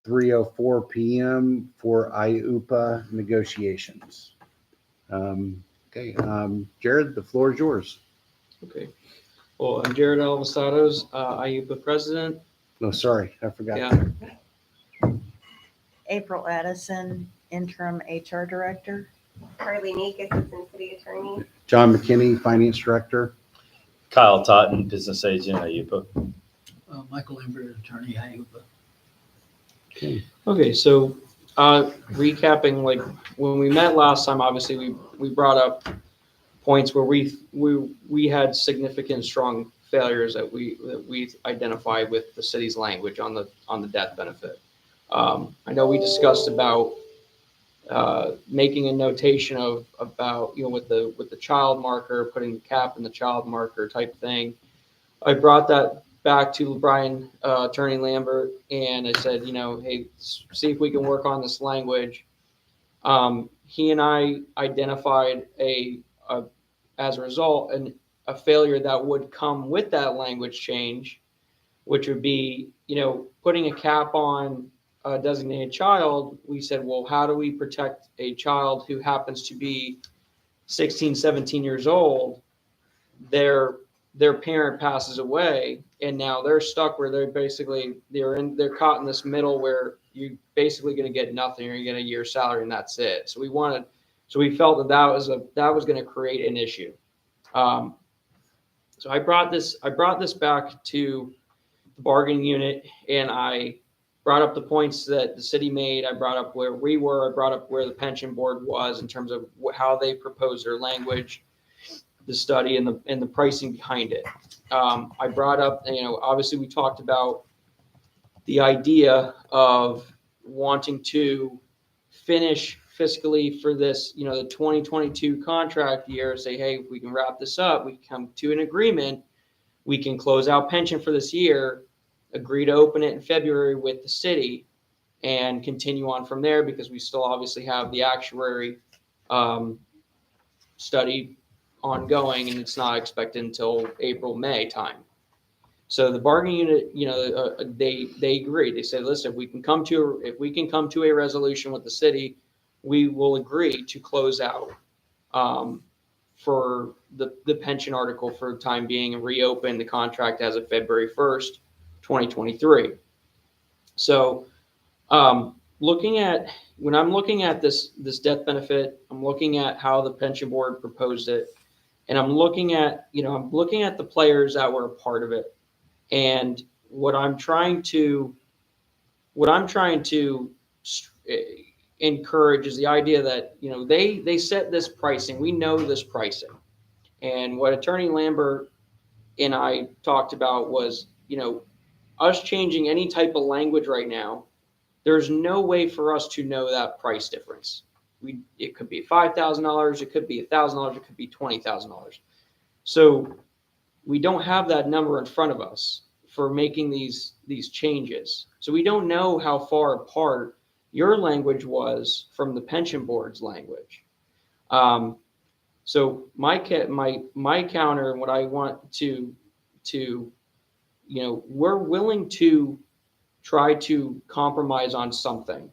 3:04 p.m. for IUPA negotiations. Jared, the floor is yours. Okay. Well, I'm Jared Alvasados, IUPA president. No, sorry, I forgot. Yeah. April Addison, interim HR director. Carly Neek, assistant city attorney. John McKinney, finance director. Kyle Totten, business agent at IUPA. Michael Lambert, attorney, IUPA. Okay, so recapping, like when we met last time, obviously we brought up points where we had significant strong failures that we identified with the city's language on the death benefit. I know we discussed about making a notation about with the child marker, putting the cap in the child marker type thing. I brought that back to Brian, Attorney Lambert, and I said, hey, see if we can work on this language. He and I identified as a result, a failure that would come with that language change, which would be, putting a cap on a designated child. We said, well, how do we protect a child who happens to be 16, 17 years old? Their parent passes away, and now they're stuck where they're caught in this middle where you're basically going to get nothing, or you get a year's salary and that's it. So we felt that was going to create an issue. So I brought this back to the bargaining unit, and I brought up the points that the city made. I brought up where we were. I brought up where the pension board was in terms of how they proposed their language, the study, and the pricing behind it. I brought up, obviously we talked about the idea of wanting to finish fiscally for this, the 2022 contract year, say, hey, if we can wrap this up, we can come to an agreement, we can close out pension for this year, agree to open it in February with the city, and continue on from there, because we still obviously have the actuary study ongoing, and it's not expected until April, May time. So the bargaining unit, they agreed. They said, listen, if we can come to a resolution with the city, we will agree to close out for the pension article for the time being and reopen the contract as of February 1st, 2023. So when I'm looking at this death benefit, I'm looking at how the pension board proposed it, and I'm looking at the players that were a part of it. And what I'm trying to encourage is the idea that, they set this pricing. We know this pricing. And what Attorney Lambert and I talked about was, us changing any type of language right now, there's no way for us to know that price difference. It could be $5,000, it could be $1,000, it could be $20,000. So we don't have that number in front of us for making these changes. So we don't know how far apart your language was from the pension board's language. So my counter, and what I want to we're willing to try to compromise on something,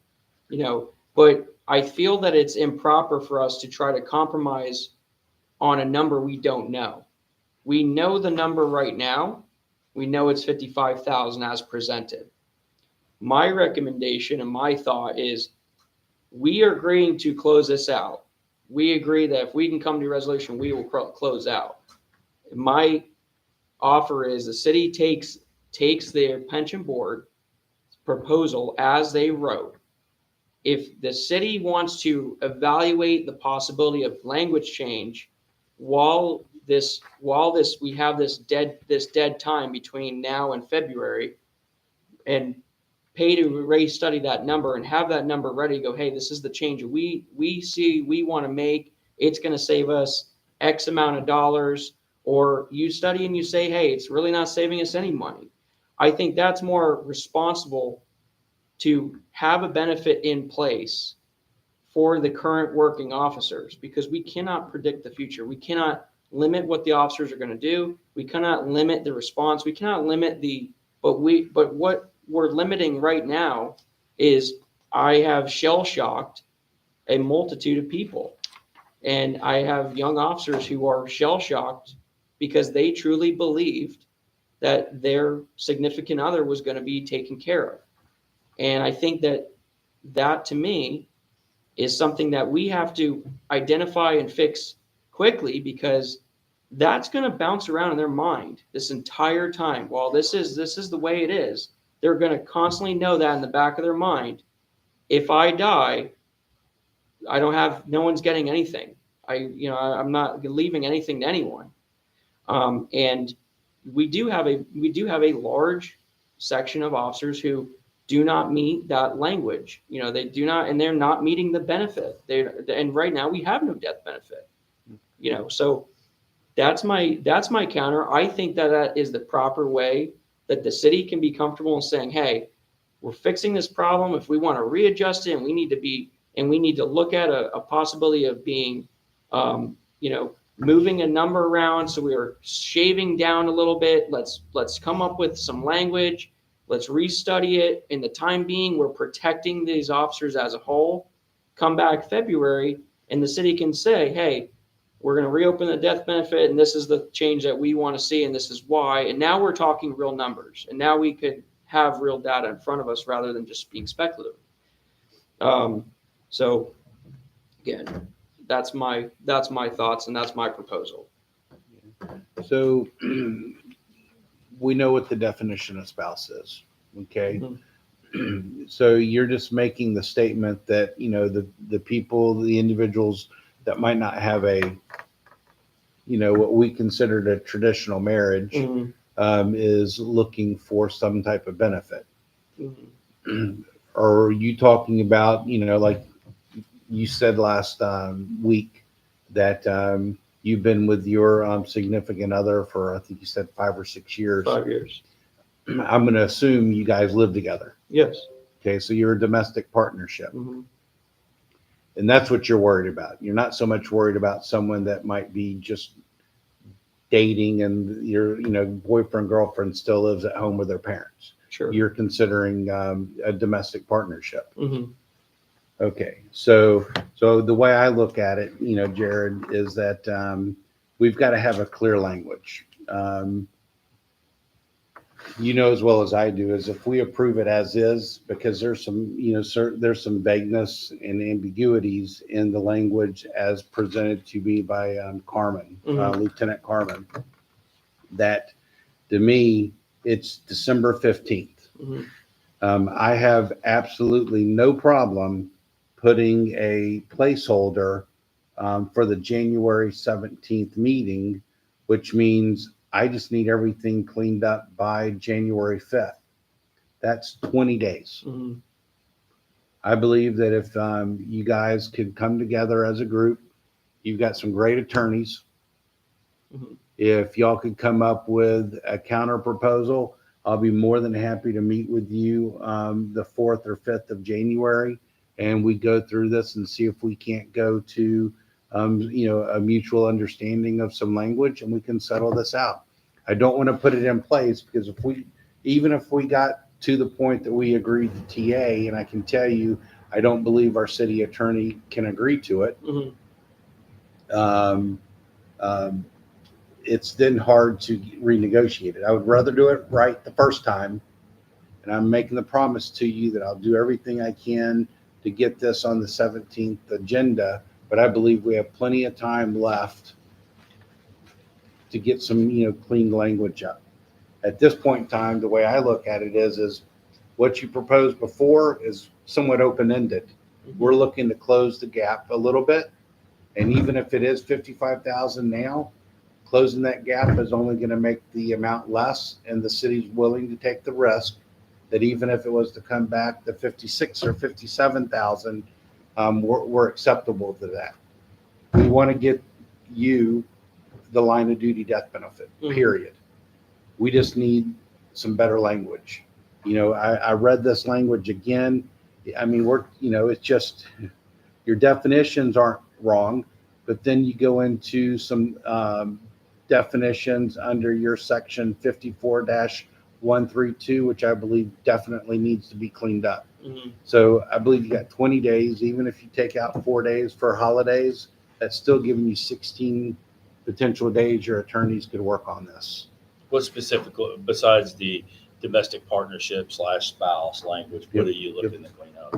but I feel that it's improper for us to try to compromise on a number we don't know. We know the number right now. We know it's $55,000 as presented. My recommendation and my thought is we are agreeing to close this out. We agree that if we can come to a resolution, we will close out. My offer is the city takes their pension board proposal as they wrote. If the city wants to evaluate the possibility of language change while we have this dead time between now and February, and pay to re-study that number and have that number ready to go, hey, this is the change we want to make. It's going to save us X amount of dollars. Or you study and you say, hey, it's really not saving us any money. I think that's more responsible to have a benefit in place for the current working officers, because we cannot predict the future. We cannot limit what the officers are going to do. We cannot limit the response. We cannot limit but what we're limiting right now is I have shell shocked a multitude of people. And I have young officers who are shell shocked because they truly believed that their significant other was going to be taken care of. And I think that to me is something that we have to identify and fix quickly, because that's going to bounce around in their mind this entire time. While this is the way it is, they're going to constantly know that in the back of their mind. If I die, no one's getting anything. I'm not leaving anything to anyone. And we do have a large section of officers who do not meet that language. They do not, and they're not meeting the benefit. And right now we have no death benefit. So that's my counter. I think that is the proper way that the city can be comfortable in saying, hey, we're fixing this problem. If we want to readjust it, and we need to look at a possibility of being, moving a number around. So we are shaving down a little bit. Let's come up with some language. Let's restudy it. In the time being, we're protecting these officers as a whole. Come back February, and the city can say, hey, we're going to reopen the death benefit, and this is the change that we want to see, and this is why. And now we're talking real numbers, and now we could have real data in front of us rather than just being speculative. So again, that's my thoughts, and that's my proposal. So we know what the definition of spouse is, okay? So you're just making the statement that, the people, the individuals that might not have a, what we considered a traditional marriage, is looking for some type of benefit. Or are you talking about, like you said last week that you've been with your significant other for, I think you said 5 or 6 years. 5 years. I'm going to assume you guys live together. Yes. Okay, so you're a domestic partnership. Mm-hmm. And that's what you're worried about. You're not so much worried about someone that might be just dating and your, boyfriend, girlfriend still lives at home with their parents. Sure. You're considering a domestic partnership. Mm-hmm. Okay, so the way I look at it, Jared, is that we've got to have a clear language. As well as I do, is if we approve it as is, because there's some, there's some vagueness and ambiguities in the language as presented to me by Carmen, Lieutenant Carmen, that to me, it's December 15th. I have absolutely no problem putting a placeholder for the January 17th meeting, which means I just need everything cleaned up by January 5th. That's 20 days. Mm-hmm. I believe that if you guys could come together as a group, you've got some great attorneys. Mm-hmm. If y'all could come up with a counter proposal, I'll be more than happy to meet with you the 4th or 5th of January, and we go through this and see if we can't go to a mutual understanding of some language, and we can settle this out. I don't want to put it in place, because even if we got to the point that we agreed to TA, and I can tell you, I don't believe our city attorney can agree to it. Mm-hmm. It's then hard to renegotiate it. I would rather do it right the first time, and I'm making the promise to you that I'll do everything I can to get this on the 17th agenda. But I believe we have plenty of time left to get some, clean language up. At this point in time, the way I look at it is what you proposed before is somewhat open-ended. We're looking to close the gap a little bit. And even if it is 55,000 now, closing that gap is only going to make the amount less, and the city's willing to take the risk that even if it was to come back to 56 or 57,000, we're acceptable to that. We want to get you the line of duty death benefit, period. We just need some better language. I read this language again. I mean, it's just, your definitions aren't wrong, but then you go into some definitions under your section 54-1 132, which I believe definitely needs to be cleaned up. Mhm. So I believe you got 20 days, even if you take out 4 days for holidays, that's still giving you 16 potential days your attorneys could work on this. What specifically, besides the domestic partnership / spouse language, what Yep, are you looking to clean up?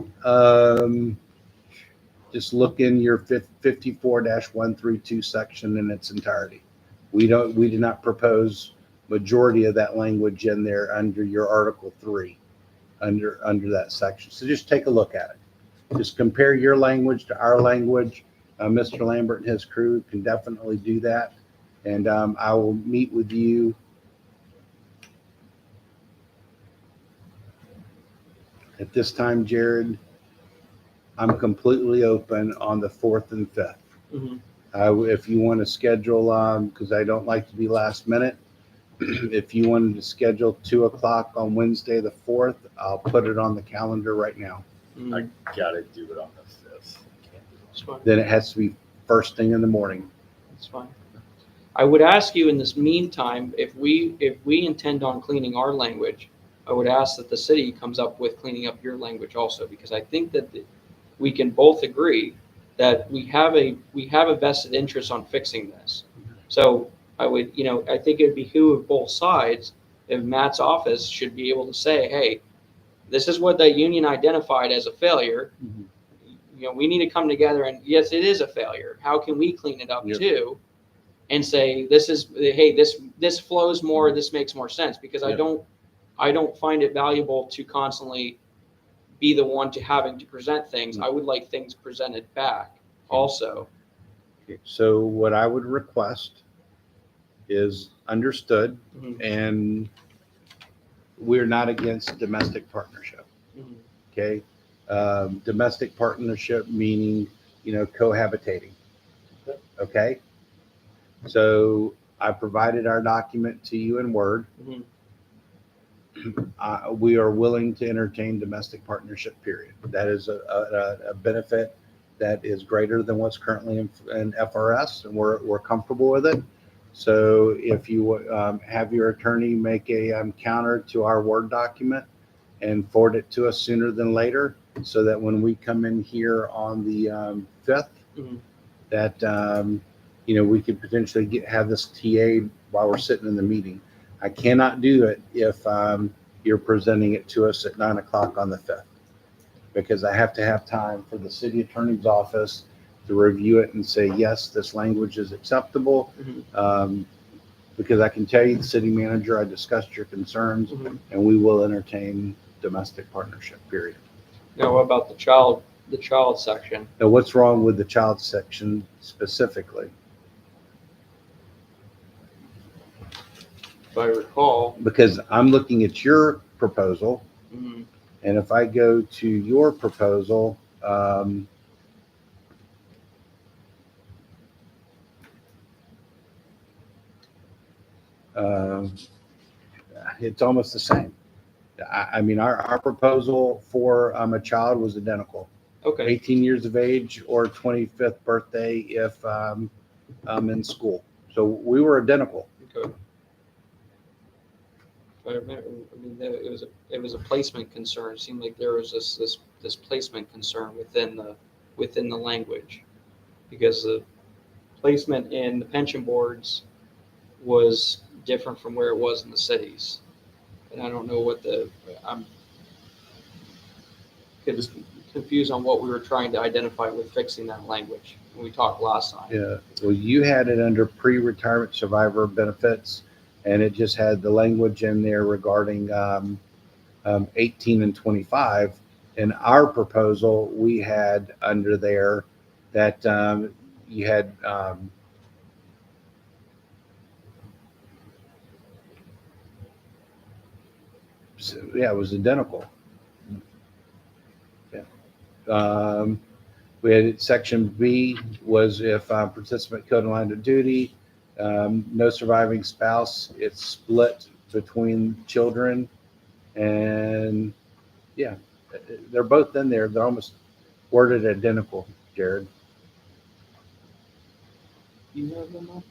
Just look in your 54-132 section in its entirety. We did not propose majority of that language in there under your Article 3, under that section. So just take a look at it. Just compare your language to our language. Mr. Lambert and his crew can definitely do that. And I will meet with you at this time, Jared. I'm completely open on the 4th and 5th. Mhm. If you want to schedule, because I don't like to be last minute, if you wanted to schedule 2 o'clock on Wednesday, the 4th, I'll put it on the calendar right now. Mhm. I gotta do it on the 5th. It's fine. Then it has to be first thing in the morning. It's fine. I would ask you in this meantime, if we intend on cleaning our language, I would ask that the city comes up with cleaning up your language also, because I think that we can both agree that we have a vested interest on fixing this. So I would, I think it'd behoove both sides if Matt's office should be able to say, hey, this is what the union identified as a failure. Mhm. We need to come together and yes, it is a failure. How can we clean it up Yep. too? And say, this flows more, this makes more sense, because Yep. I don't find it valuable to constantly be the one to having to present things. I would like things presented back also. Okay, so what I would request is understood, Mhm. and we're not against domestic partnership. Mhm. Okay. Domestic partnership meaning, cohabitating. Okay. So I provided our document to you in Word. Mhm. We are willing to entertain domestic partnership, period. That is a benefit that is greater than what's currently in FRS, and we're comfortable with it. So if you have your attorney make a counter to our Word document and forward it to us sooner than later, so that when we come in here on the 5th, Mhm. that we could potentially have this TA while we're sitting in the meeting. I cannot do it if you're presenting it to us at 9 o'clock on the 5th, because I have to have time for the city attorney's office to review it and say, yes, this language is acceptable. Mhm. Because I can tell you, the city manager, I discussed your concerns, Mhm. and we will entertain domestic partnership, period. Now, what about the child section? Now, what's wrong with the child section specifically? If I recall, Because I'm looking at your proposal, mhm. and if I go to your proposal, um, it's almost the same. I mean, our proposal for a child was identical. Okay, 18 years of age or 25th birthday if I'm in school. So we were identical. okay. If I remember, I mean, it was a placement concern. It seemed like there was this placement concern within the language, because the placement in the pension boards was different from where it was in the cities. And I don't know I'm confused on what we were trying to identify with fixing that language when we talked last time. Yeah. Well, you had it under pre-retirement survivor benefits, and it just had the language in there regarding 18 and 25. In our proposal, we had under there that you had yeah, it was identical. Yeah. We had section B was if participant killed in line of duty, no surviving spouse. It's split between children, and yeah, they're both in there. They're almost worded identical, Jared. Do you have them up?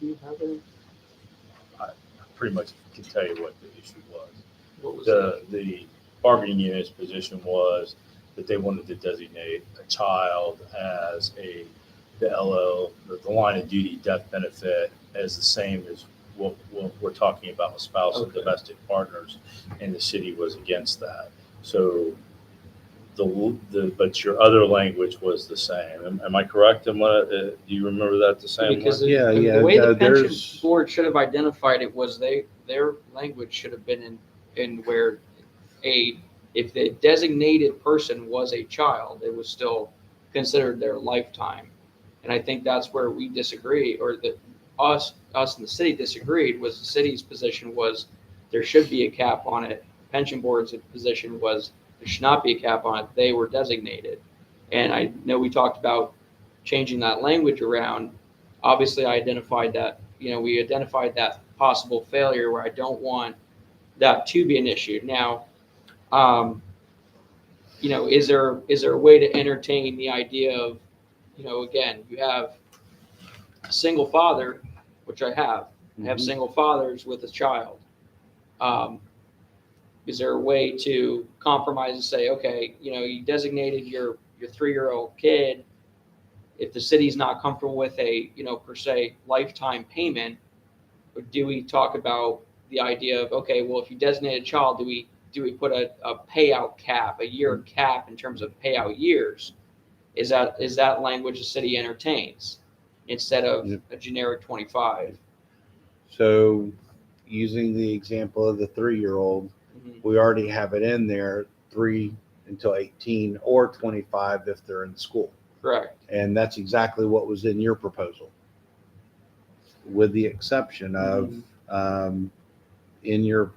Do you have it? pretty much can tell you what the issue was. What was it? The bargaining unit's position was that they wanted to designate a child as the line of duty death benefit as the same as what we're talking about with spouse and Okay. domestic partners, and the city was against that. So but your other language was the same. Am I correct? Do you remember that the same Because way? the way the pension there's, board should have identified it was their language should have been in where if the designated person was a child, it was still considered their lifetime. And I think that's where we disagree, or that us in the city disagreed, was the city's position was there should be a cap on it. Pension board's position was there should not be a cap on it. They were designated. And I know we talked about changing that language around. Obviously, I identified that, we identified that possible failure where I don't want that to be an issue. Now, is there a way to entertain the idea of, again, you have a single father, which I have single fathers with a child. Is there a way to compromise and say, okay, you designated your 3-year-old kid. If the city's not comfortable with a, per se lifetime payment, or do we talk about the idea of, okay, well, if you designate a child, do we put a payout cap, a year cap in terms of payout years? Is that language the city entertains instead of a generic 25? so using the example of the 3-year-old, Mhm. we already have it in there, 3 until 18 or 25 if they're in school. Correct. And that's exactly what was in your proposal, with the exception of in your,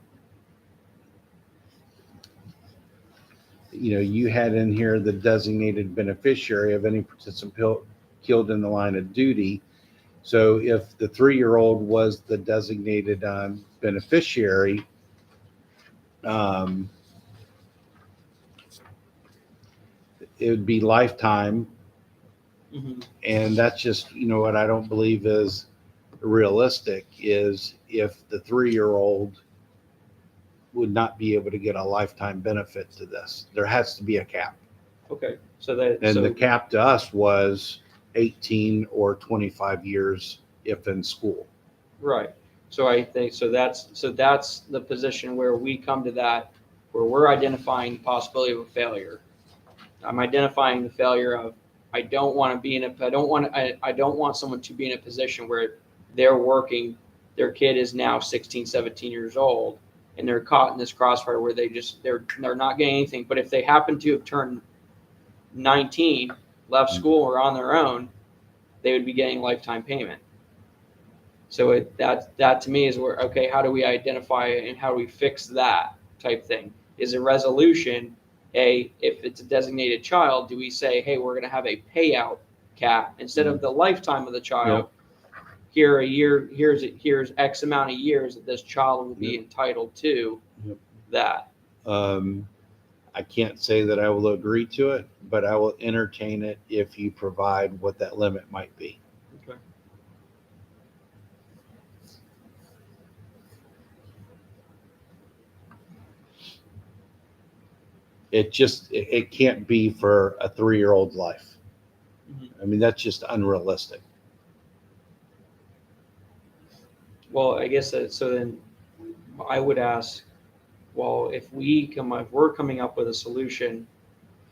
you had in here the designated beneficiary of any participant killed in the line of duty. So if the 3-year-old was the designated beneficiary, it would be lifetime. Mhm. And that's just, what I don't believe is realistic is if the 3-year-old would not be able to get a lifetime benefit to this. There has to be a cap. Okay. So And the cap to us was 18 or 25 years if in school. right. So I think that's the position where we come to that, where we're identifying the possibility of a failure. I'm identifying the failure of I don't want someone to be in a position where they're working, their kid is now 16, 17 years old, and they're caught in this crossfire where they're not getting anything. But if they happen to have turned 19, left school, or on their own, they would be getting lifetime payment. So that to me is where, okay, how do we identify it and how do we fix that type thing? Is a resolution, if it's a designated child, do we say, hey, we're going to have a payout cap instead of the lifetime of the child? Here's X amount of years that this child will be entitled to that. I can't say that I will agree to it, but I will entertain it if you provide what that limit might be. Okay. It can't be for a 3-year-old life. Mhm. I mean, that's just unrealistic. Well, I guess so then I would ask, well, if we're coming up with a solution,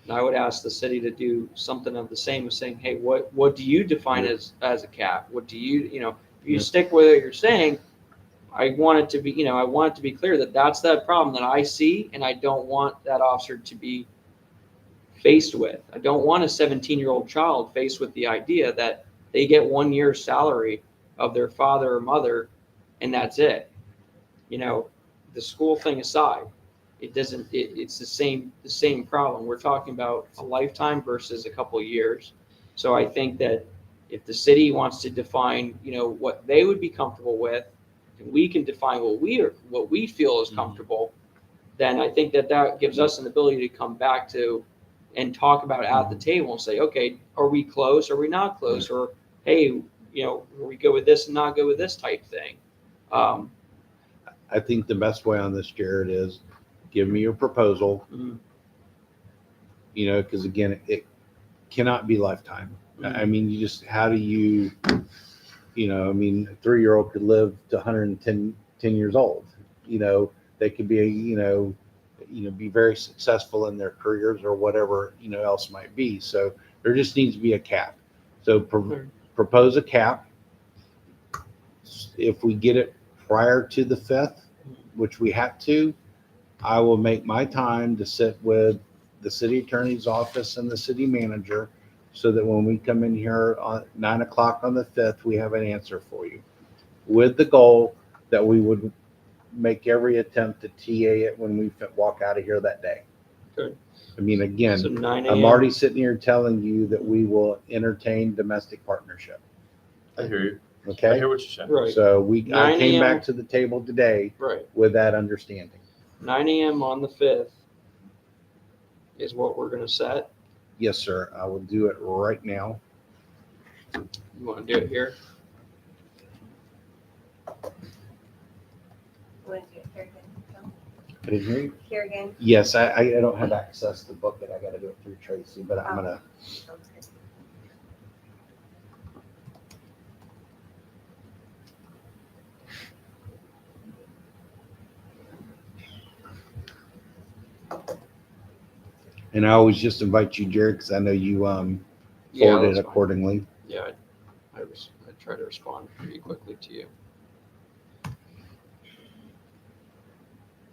I would ask the city to do something of the same as saying, hey, what do you define as a cap? What do you, if you stick with what you're saying, I want it to be clear that that's that problem that I see, and I don't want that officer to be faced with. I don't want a 17-year-old child faced with the idea that they get 1 year's salary of their father or mother, and that's it. The school thing aside, it's the same problem. We're talking about a lifetime versus a couple of years. So I think that if the city wants to define, what they would be comfortable with, and we can define what we feel is comfortable, then I think that gives us an ability to come back to and talk about it at the table and say, okay, are we close? Are we not close? Or, hey, are we good with this and not good with this type thing? I think the best way on this, Jared, is give me your proposal, Mhm. because again, it cannot be lifetime. Mhm. I mean, how do you, I mean, a 3-year-old could live to 10 years old. They could be, be very successful in their careers or whatever, else might be. So there just needs to be a cap. So Sure. propose a cap. If we get it prior to the 5th, which we have to, I will make my time to sit with the city attorney's office and the city manager so that when we come in here on 9 o'clock on the 5th, we have an answer for you, with the goal that we would make every attempt to TA it when we walk out of here that day. Good. I mean, So again, 9 I'm a.m. already sitting here telling you that we will entertain domestic partnership. I hear you. I Okay? hear what you're saying. Right. So I 9 came a.m. back to the table today Right. with that understanding. 9 a.m. on the 5th is what we're going to set. Yes, sir. I will do it right now. You want to do it here? You want to do it here again? I didn't hear you. Here again? Yes, I don't have access to book it. I got to do it through Tracy, but I'm gonna. Sounds good. And I always just invite you, Jared, because I know you Yeah, forward it that's fine. accordingly. Yeah, I try to respond pretty quickly to you.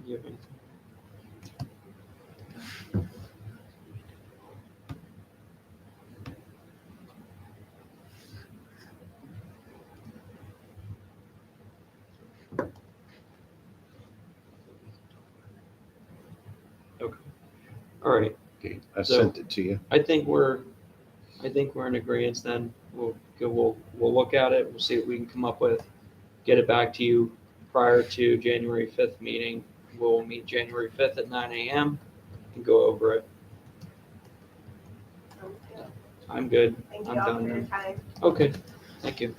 You have anything? Okay. All right. Okay, I So- sent it to you. I think we're in agreement then. We'll look at it. We'll see what we can come up with. Get it back to you prior to January 5th meeting. We'll meet January 5th at 9 a.m. and go over it. Sounds good. I'm good. Thank I'm you all done for your then. time. Okay. Thank you.